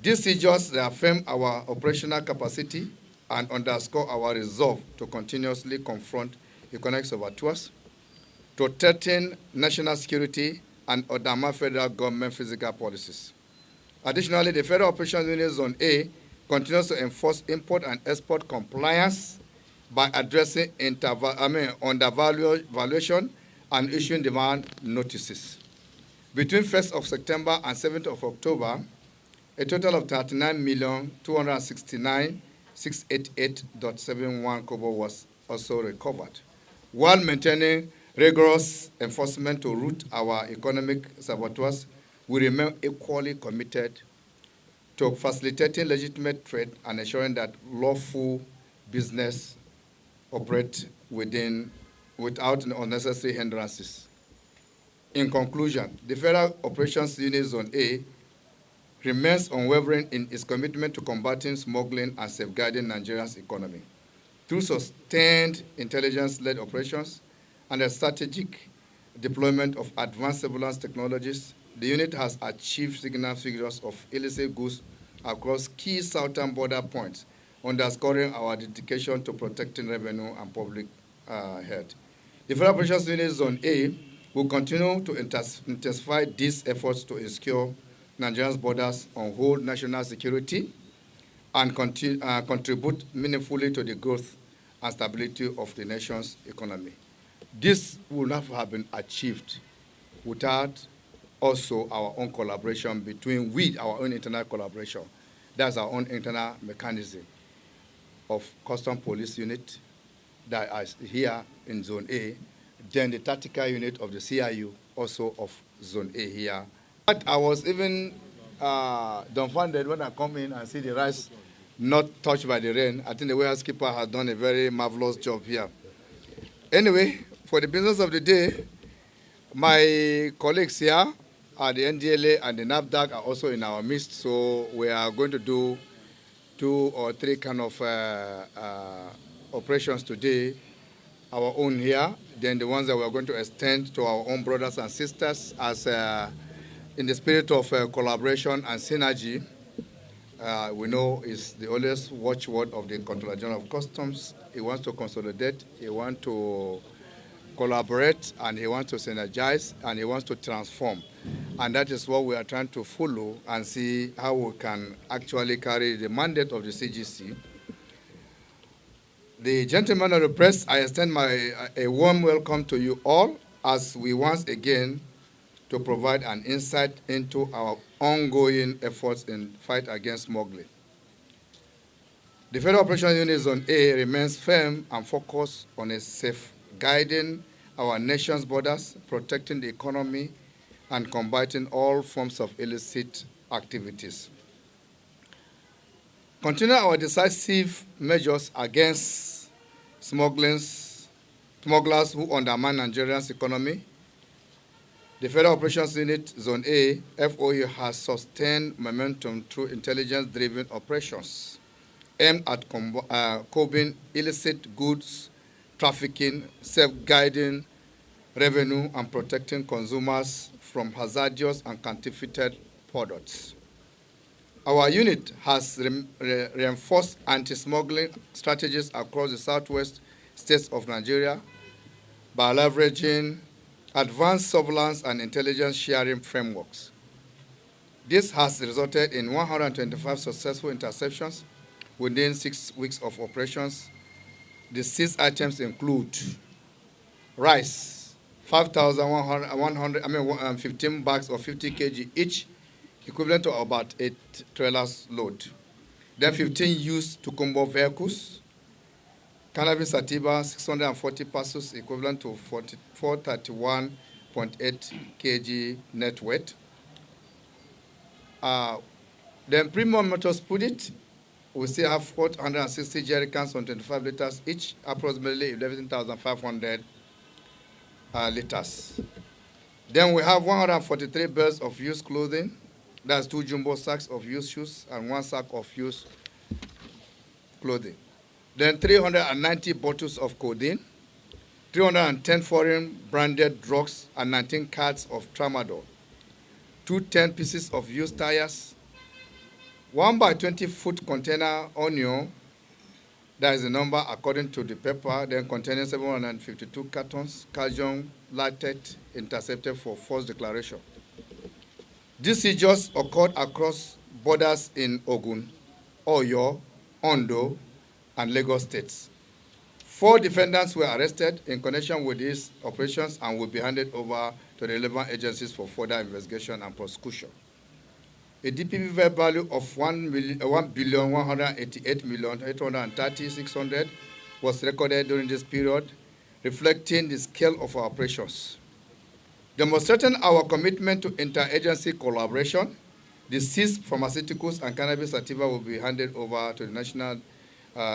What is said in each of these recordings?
These seizures reaffirm our operational capacity and underscore our resolve to continuously confront economic saboteurs, to threaten national security, and undermine federal government physical policies. Additionally, the Federal Operations Unit Zone A continues to enforce import and export compliance by addressing undervaluation and issuing demand notices. Between 1st of September and 7th of October, a total of 39,269,688.71 kobo was also recovered, while maintaining rigorous enforcement to root our economic saboteurs. We remain equally committed to facilitating legitimate trade and ensuring that lawful business operate without unnecessary hindrances. In conclusion, the Federal Operations Unit Zone A remains unwavering in its commitment to combating smuggling and safeguarding Nigeria's economy. Through sustained intelligence-led operations and a strategic deployment of advanced surveillance technologies, the unit has achieved significant figures of illicit goods across key southern border points, underscoring our dedication to protecting revenue and public health. The Federal Operations Unit Zone A will continue to intensify these efforts to ensure Nigeria's borders uphold national security and contribute meaningfully to the growth and stability of the nation's economy. This would not have been achieved without also our own collaboration our own internal collaboration. That's our own internal mechanism of custom police unit that is here in Zone A, then the tactical unit of the CIU also of Zone A here. But I was even dumbfounded when I come in and see the rice not touched by the rain. I think the warehouse keeper has done a very marvelous job here. Anyway, for the business of the day, my colleagues here at the NDLA and the NAFDAC are also in our midst, so we are going to do 2 or 3 kind of operations today, our own here, then the ones that we are going to extend to our own brothers and sisters as in the spirit of collaboration and synergy. We know is the always watchword of the Controller General of Customs. He wants to consolidate, he wants to collaborate, and he wants to synergize, and he wants to transform. And that is what we are trying to follow and see how we can actually carry the mandate of the CGC. The gentlemen of the press, I extend a warm welcome to you all as we once again to provide an insight into our ongoing efforts in fight against smuggling. The Federal Operations Unit Zone A remains firm and focused on a safeguarding our nation's borders, protecting the economy, and combating all forms of illicit activities. Continue our decisive measures against smugglers who undermine Nigeria's economy. The Federal Operations Unit Zone A, FOU, has sustained momentum through intelligence-driven operations aimed at curbing illicit goods trafficking, safeguarding revenue, and protecting consumers from hazardous and counterfeited products. Our unit has reinforced anti-smuggling strategies across the southwest states of Nigeria by leveraging advanced surveillance and intelligence sharing frameworks. This has resulted in 125 successful interceptions within 6 weeks of operations. The seized items include rice, 15 bags of 50 kg each, equivalent to about 8 trailers load. Then 15 used Tukumbo vehicles, cannabis sativa, 640 parcels, equivalent to 431.8 kg net weight. Then premium motor spirit, we still have 460 jerrycans on 25 liters each, approximately 11,500 liters. Then we have 143 bales of used clothing. That's 2 jumbo sacks of used shoes and 1 sack of used clothing. Then 390 bottles of codeine, 310 foreign branded drugs, and 19 carts of tramadol, 210 pieces of used tires, 1.20-foot container onion, that is the number according to the paper, then containing 752 cartons, calcium lactate intercepted for false declaration. These seizures occurred across borders in Ogun, Oyo, Ondo, and Lagos states. 4 defendants were arrested in connection with these operations and will be handed over to the relevant agencies for further investigation and prosecution. A DPP value of 1,188,830,600 was recorded during this period, reflecting the scale of our operations. Demonstrating our commitment to interagency collaboration, the seized pharmaceuticals and cannabis sativa will be handed over to the National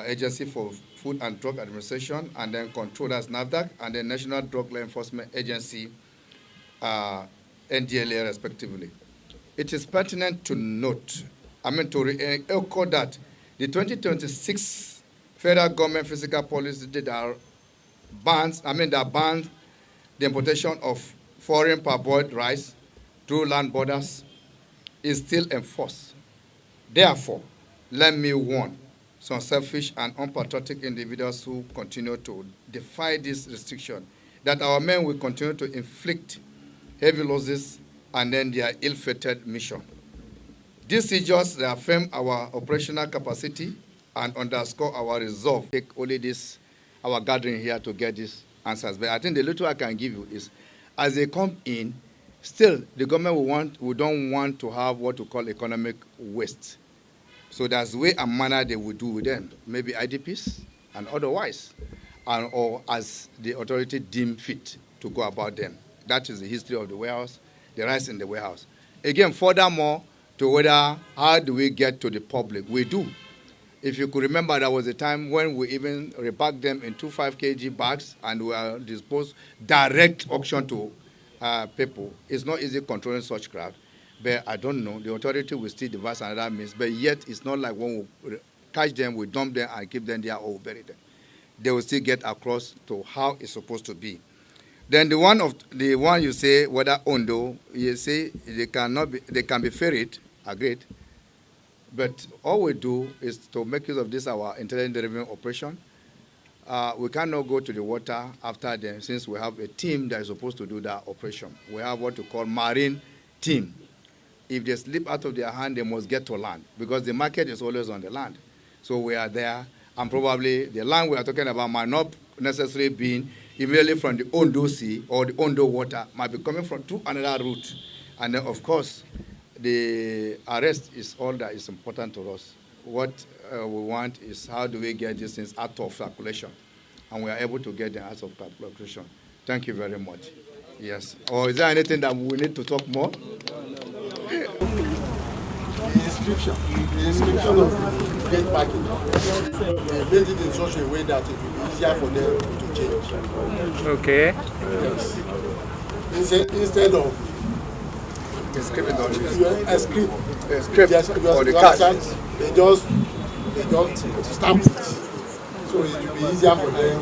Agency for Food and Drug Administration and then controlled as NAFDAC and the National Drug Law Enforcement Agency, NDLA, respectively. It is pertinent to note, to echo that the 2026 federal government physical policy that bans the importation of foreign parboiled rice through land borders is still enforced. Therefore, let me warn some selfish and unpatriotic individuals who continue to defy this restriction that our men will continue to inflict heavy losses and then their ill-fated mission. These seizures reaffirm our operational capacity and underscore our resolve. Take only this, our gathering here to get these answers. But I think the little I can give you is, as they come in, still we don't want to have what we call economic waste. So there's way and manner they will do with them, maybe IDPs and otherwise, or as the authority deem fit to go about them. That is the history of the warehouse, the rice in the warehouse. Again, furthermore, to whether how do we get to the public? We do. If you could remember, there was a time when we even repacked them in 25 kg bags and we are disposed direct auction to people. It's not easy controlling such crowd, but I don't know. The authority will still devise another means, but yet it's not like when we catch them, we dump them and keep them there or bury them. They will still get across to how it's supposed to be. Then the one you say whether Ondo, you say they can be ferried, agreed. But all we do is to make use of this our intelligence-driven operation. We cannot go to the water after them since we have a team that is supposed to do that operation. We have what we call marine team. If they slip out of their hand, they must get to land because the market is always on the land. So we are there, and probably the land we are talking about might not necessarily be immediately from the Ondo Sea or the Ondo water, might be coming from through another route. And then, of course, the arrest is all that is important to us. What we want is how do we get these things out of circulation, and we are able to get them out of circulation. Thank you very much. Yes. Or is there anything that we need to talk more? The inscription of gate parking, they made it in such a way that it will be easier for them to change. Okay. Yes. Instead of A script or the card. They just stamp it. So it will be easier for them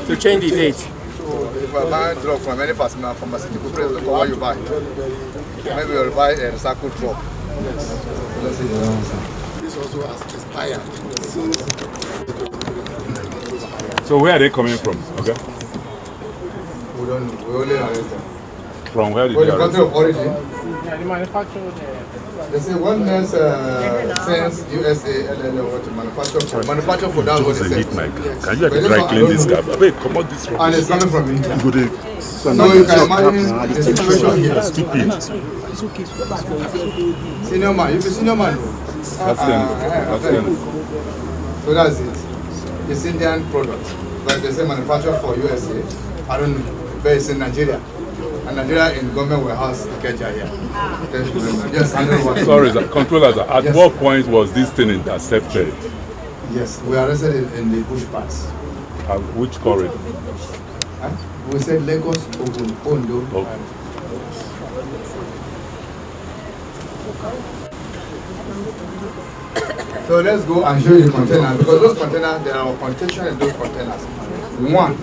To change the date. So if I buy a drug from any pharmaceutical place, look what you buy. Maybe you'll buy a recycled drug. Yes. This also has expired. So where are they coming from? Okay. We only arrest them. From where did For they the arrest country them? of origin, Yeah, the manufacturer there. they say one nurse sends USA and what to manufacture for that Just what a they neat say. mic. Can you dry clean this cap? Wait, come on this And one. it's coming from India. Go there. So you can imagine the situation here. Stupid. Senior man, you be senior man. That's them. So that's it. It's Indian product. Like they say manufactured for USA. I don't know. But it's in Nigeria. And Nigeria in government warehouse Ikeja here. Yes, I know what. Sorry, sir. Controllers, at Yes. what point was this thing intercepted? Yes, we arrested in the bush parts. Which corridor? Huh? We said Lagos, Ogun, Ondo. Okay. So let's go and show you the containers, because those containers, there are contention in those containers. One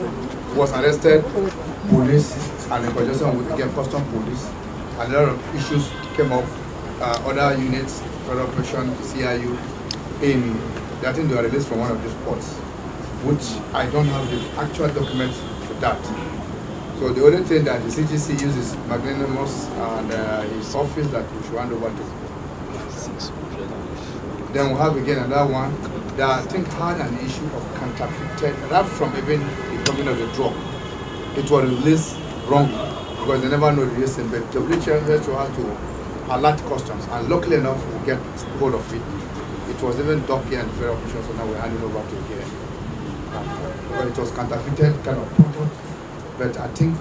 was arrested, police, and in conjunction with again custom police. A lot of issues came up, other units Federal Operation CIU in, I think they were released from one of these ports, which I don't have the actual documents for that. So the only thing that the CGC uses magnanimous and his office that we should hand over to. Then we have again another one that I think had an issue of counterfeited, right from even the coming of the drug. It was released wrongly because they never know the reason, but WHO has to alert customs, and luckily enough we get hold of it. It was even docked here in the Federal Operation, so now we're handing over to again. Because it was counterfeited kind of product. But I think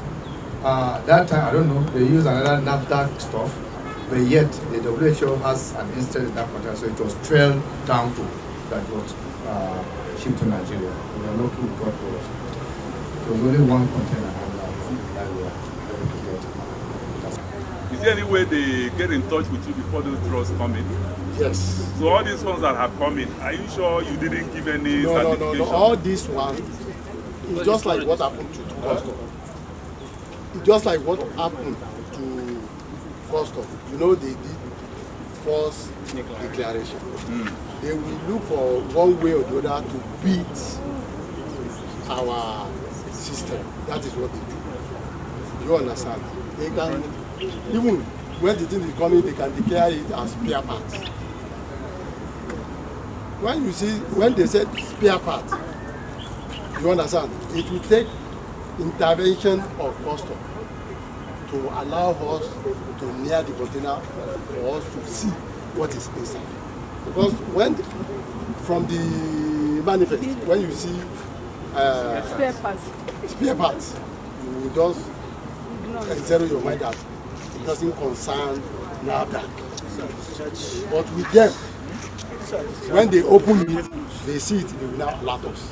that time, I don't know, they used another NAFDAC stuff, but yet the WHO has an instance in that container, so it was trailed down to that was shipped to Nigeria. We are lucky we got hold of it. There was only one container that we were able to get. Is there any way they get in touch with you before those drugs come in? Yes. So all these ones that have come in, are you sure you didn't give any certification? No. All these ones, it's just like what happened to custom. It's just like what happened to custom. You know, they did false declaration. They will look for one way or the other to beat our system. That is what they do. You understand? They can, even when the thing is coming, they can declare it as spare parts. When they said spare parts, you understand? It will take intervention of custom to allow us to near the container for us to see what is inside. Because from the manifest, when you see spare parts, you will just zero your mind that it doesn't concern NAFDAC. But with them, when they open it, they see it, they will now alert us.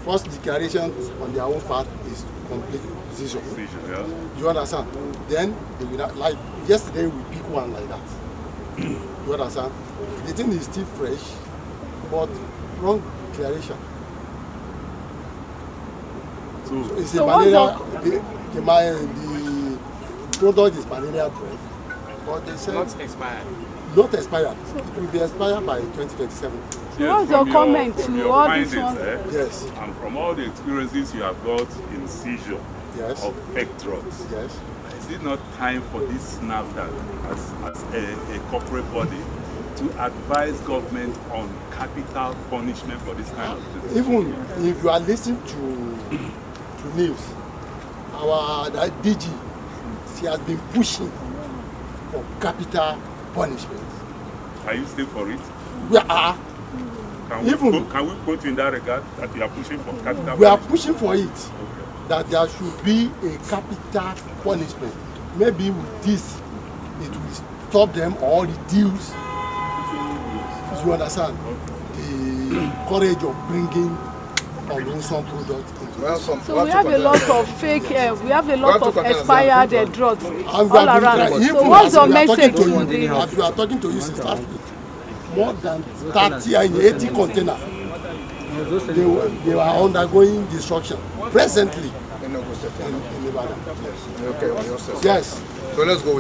First declaration on their own part is complete seizure. Yeah. You understand? Then they will not, like yesterday we pick one like that. You understand? The thing is still fresh, but wrong declaration. So it's a malaria. The product is malaria drug, but they said Not expired. Not expired. It will be expired by 2027. So what's your comment to all these ones? Yes. And from all the experiences you have got in seizure of fake drugs, is it not time for this NAFDAC as a corporate body to advise government on capital punishment for this kind of thing? Even if you are listening to news, our DG, she has been pushing for capital punishment. Are you still for it? We are. Can we quote you in that regard that you are pushing for capital punishment? We are pushing for it, that there should be a capital punishment. Maybe with this, it will stop them or reduce, you understand, the courage of bringing unwholesome products into the So we have a lot of fake, we have a lot of expired drugs all around. So what's your message to them? As we are talking to you since last week, more than 30 and 80 containers, they are undergoing destruction presently in Nevada. Okay, Yes. So let's go with